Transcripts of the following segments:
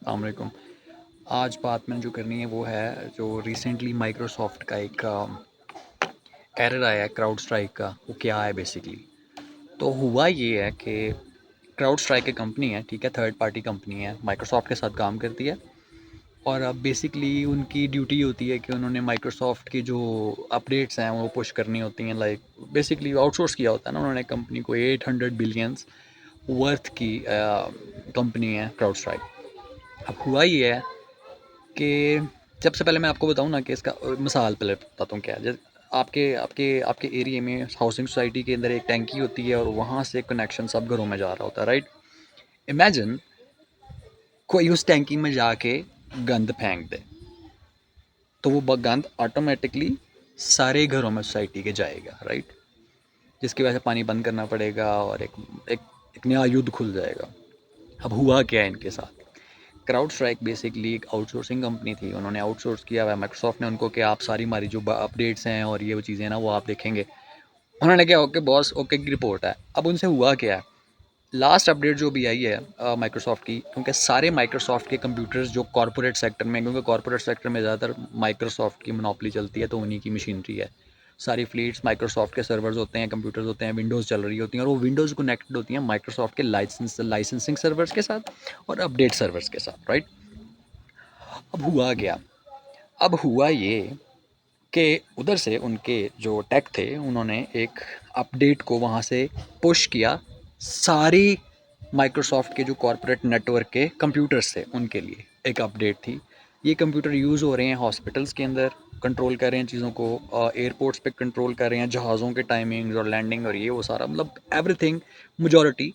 अस्सलामुअलैकुम। आज बात मैंने जो करनी है वो है जो रिसेंटली माइक्रोसॉफ्ट का एक एरर आया है क्राउड स्ट्राइक का। वो क्या है बेसिकली? तो हुआ ये है कि क्राउड स्ट्राइक एक कंपनी है, ठीक है, थर्ड पार्टी कंपनी है, माइक्रोसॉफ्ट के साथ काम करती है। और अब बेसिकली उनकी ड्यूटी होती है कि उन्होंने माइक्रोसॉफ्ट की जो अपडेट्स हैं वो पुश करनी होती हैं। लाइक बेसिकली आउटसोर्स किया होता है ना उन्होंने कंपनी को। 800 बिलियंस वर्थ की कंपनी है क्राउड स्ट्राइक। अब हुआ ये है कि सबसे पहले मैं आपको बताऊँ ना कि इसका मिसाल पहले बताता हूँ क्या है। जैसे आपके आपके आपके एरिया में हाउसिंग सोसाइटी के अंदर एक टैंकी होती है और वहाँ से कनेक्शन सब घरों में जा रहा होता है, राइट? इमेजिन कोई उस टैंकी में जाके गंद फेंक दे, तो वो गंद ऑटोमेटिकली सारे घरों में सोसाइटी के जाएगा, राइट? जिसकी वजह से पानी बंद करना पड़ेगा और एक एक नया युद्ध खुल जाएगा। अब हुआ क्या है इनके साथ? क्राउड स्ट्राइक बेसिकली एक आउटसोर्सिंग कंपनी थी। उन्होंने आउटसोर्स किया हुआ है माइक्रोसॉफ्ट ने उनको कि आप सारी हमारी जो अपडेट्स हैं और ये वो चीज़ें हैं ना वो आप देखेंगे। उन्होंने कहा ओके बॉस, ओके की रिपोर्ट है। अब उनसे हुआ क्या है, लास्ट अपडेट जो भी आई है माइक्रोसॉफ्ट की, क्योंकि सारे माइक्रोसॉफ्ट के कंप्यूटर्स जो कॉर्पोरेट सेक्टर में, क्योंकि कॉर्पोरेट सेक्टर में ज़्यादातर माइक्रोसॉफ्ट की मोनोपोली चलती है तो उन्हीं की मशीनरी है। सारी फ्लीट्स माइक्रोसॉफ्ट के सर्वर्स होते हैं, कंप्यूटर्स होते हैं, विंडोज़ चल रही होती हैं और वो विंडोज़ कनेक्टेड होती हैं माइक्रोसॉफ्ट के लाइसेंसिंग सर्वर्स के साथ और अपडेट सर्वर्स के साथ, राइट? अब हुआ क्या? अब हुआ ये कि उधर से उनके जो टेक थे उन्होंने एक अपडेट को वहाँ से पुश किया सारी माइक्रोसॉफ्ट के जो कॉरपोरेट नेटवर्क के कंप्यूटर्स थे उनके लिए एक अपडेट थी। ये कंप्यूटर यूज़ हो रहे हैं हॉस्पिटल्स के अंदर, कंट्रोल कर रहे हैं चीज़ों को, एयरपोर्ट्स पे कंट्रोल कर रहे हैं जहाज़ों के टाइमिंग्स और लैंडिंग और ये वो सारा, मतलब एवरीथिंग। मेजॉरिटी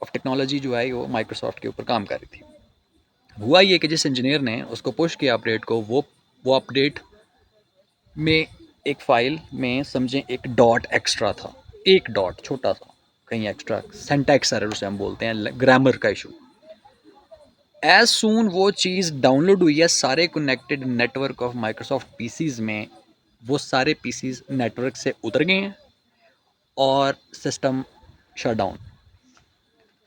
ऑफ टेक्नोलॉजी जो है वो माइक्रोसॉफ्ट के ऊपर काम कर रही थी। हुआ ये कि जिस इंजीनियर ने उसको पुश किया अपडेट को, वो अपडेट में एक फ़ाइल में समझें एक डॉट एक्स्ट्रा था, एक डॉट छोटा सा कहीं एक्स्ट्रा, सिंटैक्स एरर उसे हम बोलते हैं, ग्रामर का इशू। एज सून वो चीज़ डाउनलोड हुई है सारे connected network of Microsoft PCs में, वो सारे पीसीज नेटवर्क से उतर गए हैं और सिस्टम शट डाउन।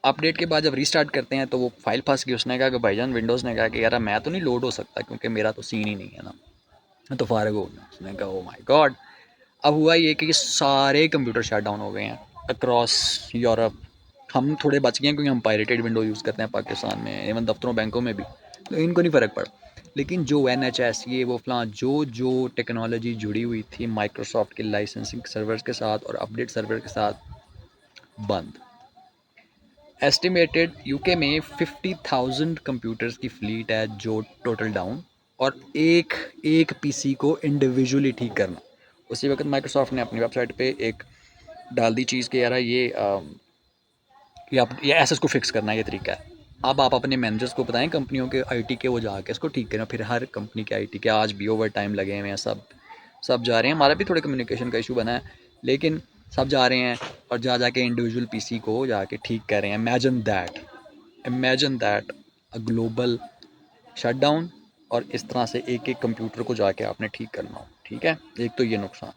अपडेट के बाद जब रीस्टार्ट करते हैं तो वो फाइल फंस गई। उसने कहा कि भाईजान, विंडोज़ ने कहा कि यार मैं तो नहीं लोड हो सकता क्योंकि मेरा तो सीन ही नहीं है ना, मैं तो फारग हो गया। उसने कहा ओ माय गॉड। अब हुआ ये कि सारे कंप्यूटर शट डाउन हो गए हैं अक्रॉस यूरोप। हम थोड़े बच गए हैं क्योंकि हम पायरेटेड विंडो यूज़ करते हैं पाकिस्तान में, इवन दफ्तरों बैंकों में भी, तो इनको नहीं फ़र्क पड़ा। लेकिन जो NHS ये वो फलां जो जो टेक्नोलॉजी जुड़ी हुई थी माइक्रोसॉफ्ट के लाइसेंसिंग सर्वर्स के साथ और अपडेट सर्वर के साथ, बंद। एस्टिमेटेड यूके में 50,000 कंप्यूटर्स की फ्लीट है जो टोटल डाउन, और एक एक पीसी को इंडिविजुअली ठीक करना। उसी वक्त माइक्रोसॉफ्ट ने अपनी वेबसाइट पे एक डाल दी चीज़ कि यार ये ऐसे इसको फिक्स करना है, ये तरीका है। अब आप अपने मैनेजर्स को बताएं कंपनियों के आईटी के, वो जाके इसको ठीक करें। फिर हर कंपनी के आईटी के आज भी ओवर टाइम लगे हुए हैं, सब जा रहे हैं। हमारा भी थोड़े कम्युनिकेशन का इशू बना है, लेकिन सब जा रहे हैं और जाके इंडिविजुअल पीसी को जाके ठीक कर रहे हैं। Imagine that a global shutdown, और इस तरह से एक एक कंप्यूटर को जाके आपने ठीक करना हो, ठीक है? एक तो ये नुकसान।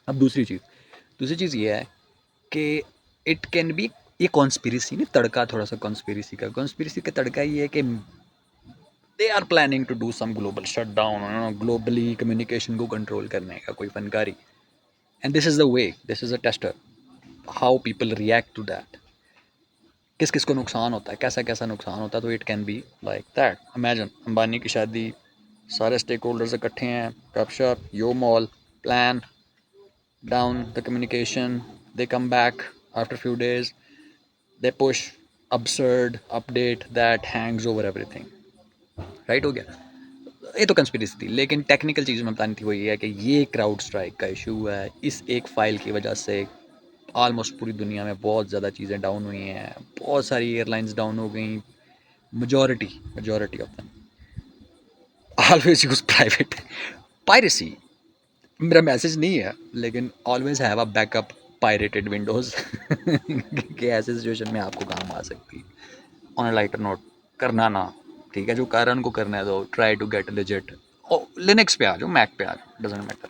अब दूसरी चीज़ ये है कि इट कैन बी, ये कॉन्स्पिरेसी नहीं, तड़का थोड़ा सा कॉन्स्पिरेसी का तड़का ये है कि they are planning to do some global shutdown, globally communication को कंट्रोल करने का कोई फनकारी। And this is the way, this is a tester how people react to that. किस किस को नुकसान होता है, कैसा कैसा नुकसान होता है। तो it can be like that. Imagine Ambani की शादी, सारे स्टेक होल्डर्स इकट्ठे हैं, गपशप, यो मॉल, plan down the communication, they come back after few days, they push absurd update that hangs over everything, right? हो गया। ये तो कंस्पिरेसी थी, लेकिन टेक्निकल चीज़ में बतानी थी वो ये है कि ये क्राउड स्ट्राइक का इशू है। इस एक फ़ाइल की वजह से ऑलमोस्ट पूरी दुनिया में बहुत ज़्यादा चीज़ें डाउन हुई हैं, बहुत सारी एयरलाइंस डाउन हो गई। Majority of them always use private piracy. मेरा मैसेज नहीं है, लेकिन always have a backup pirated Windows कि ऐसे सिचुएशन में आपको काम आ सकती है। ऑन अ लाइटर नोट, करना ना, ठीक है? जो कारण को करना है तो try to get legit. Linux पे आ जाओ, मैक पे आ जाओ, डजेंट मैटर।